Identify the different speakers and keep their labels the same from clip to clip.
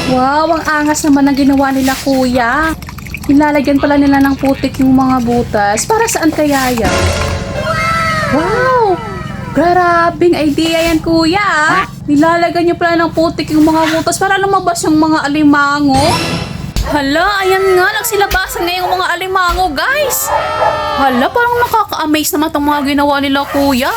Speaker 1: Wow, ang angas naman ang ginawa nila kuya. Nilalagyan pala nila ng putik yung mga butas. Para saan kaya yan? Wow! Grabing idea yan kuya. Nilalagyan niyo pala ng putik yung mga butas para lumabas yung mga alimango. Hala, ayan nga, nagsilabasan na yung mga alimango guys. Hala, parang nakaka-amaze naman itong mga ginawa nila kuya.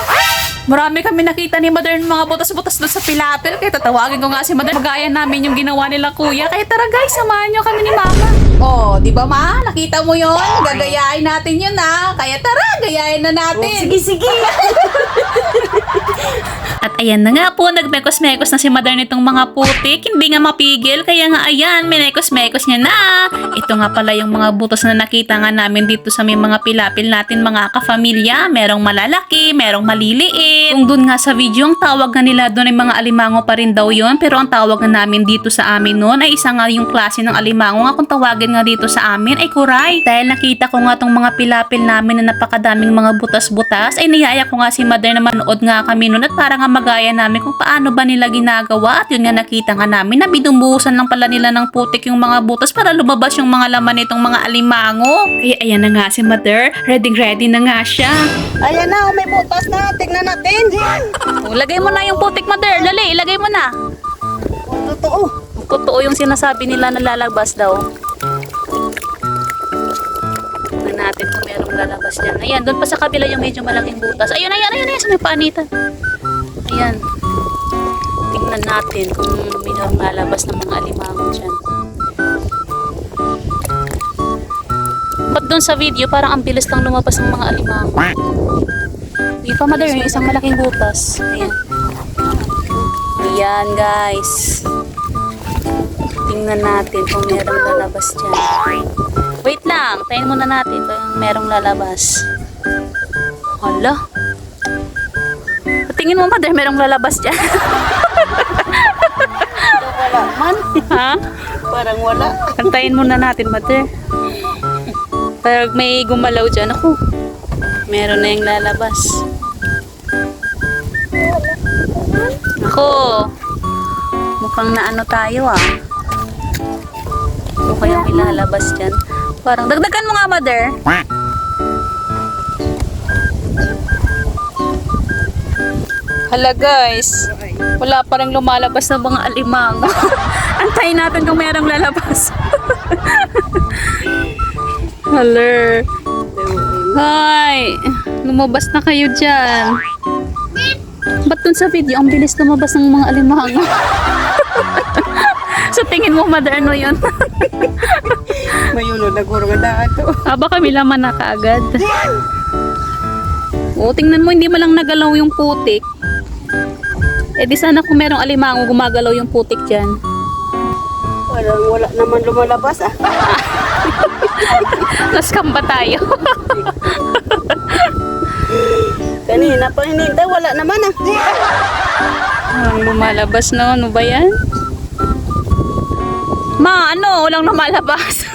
Speaker 1: Marami kami nakita ni Mother ng mga butas-butas doon sa pilapil. Kaya tatawagin ko nga si Mother. Magaya namin yung ginawa nila kuya. Kaya tara guys, samahan nyo kami ni Mama. Oh, di ba ma? Nakita mo yon? Gagayain natin yun ha. Kaya tara, gayain na natin.
Speaker 2: Sige, sige.
Speaker 3: At ayan na nga po, nagmekos-mekos na si Mother nitong mga putik. Hindi nga mapigil, kaya nga ayan, minekos-mekos niya na. Ito nga pala yung mga butas na nakita nga namin dito sa may mga pilapil natin mga kafamilya. Merong malalaki, merong maliliit. Kung dun nga sa video, ang tawag nga nila doon ay mga alimango pa rin daw yun. Pero ang tawag nga namin dito sa amin noon ay isa nga yung klase ng alimango nga kung tawagin nga dito sa amin ay kuray. Dahil nakita ko nga tong mga pilapil namin na napakadaming mga butas-butas, ay niyaya ko nga si Mother na manood nga kami noon at para nga magaya namin kung paano ba nila ginagawa. At yun nga nakita nga namin na binumuhusan lang pala nila ng putik yung mga butas para lumabas yung mga laman nitong mga alimango. Kaya ayan na nga si Mother, ready na nga siya.
Speaker 2: Ayan na, may butas na. Tignan natin.
Speaker 3: Oh, lagay mo na yung putik Mother, dali, ilagay mo na.
Speaker 2: Totoo.
Speaker 3: Totoo yung sinasabi nila na lalabas daw. Tingnan natin kung merong lalabas dyan. Ayan, doon pa sa kabila yung medyo malaking butas. Ayun, sa may paanitan. Ayan. Tingnan natin kung merong lalabas ng mga alimango dyan. Ba't doon sa video, parang ang bilis lang lumabas ng mga alimango. Di pa Mother, yung isang malaking butas. Ayan. Ayan guys. Tingnan natin kung merong lalabas dyan. Wait lang, tayin muna natin kung merong lalabas. Hala. Tingin mo Mother, merong lalabas dyan.
Speaker 2: Wala man.
Speaker 3: Ha?
Speaker 2: Parang wala.
Speaker 3: Antayin muna natin Mother. Pag may gumalaw dyan, ako, meron na yung lalabas. Ako, mukhang naano tayo ah. Ano kayang ilalabas dyan? Parang, dagdagan mo nga Mother. Hala guys, wala pa rin lumalabas na mga alimango. Antayin natin kung merong lalabas. Hala. Hi, lumabas na kayo dyan. Ba't dun sa video, ang bilis lumabas ng mga alimango? So tingin mo Mother, ano yun?
Speaker 2: Mayunod na guro nga ito.
Speaker 3: Baka may laman na kaagad. O, tingnan mo, hindi mo lang nagalaw yung putik. Eh di sana kung merong alimango, gumagalaw yung putik dyan.
Speaker 2: Parang wala naman lumalabas ah.
Speaker 3: Naskam ba tayo?
Speaker 2: Kanina pa hinintay, wala naman ah.
Speaker 3: Ang lumalabas no, ano ba yan? Ma, ano? Walang lumalabas.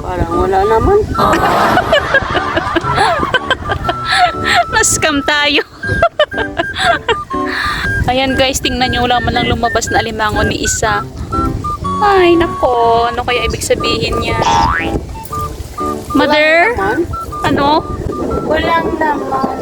Speaker 2: Parang wala naman.
Speaker 3: Naskam tayo. Ayan guys, tingnan nyo, wala man lang lumabas na alimango ni isa. Ay, nako. Ano kaya ibig sabihin niya? Mother?
Speaker 2: Walang laman.
Speaker 3: Ano?
Speaker 2: Walang laman.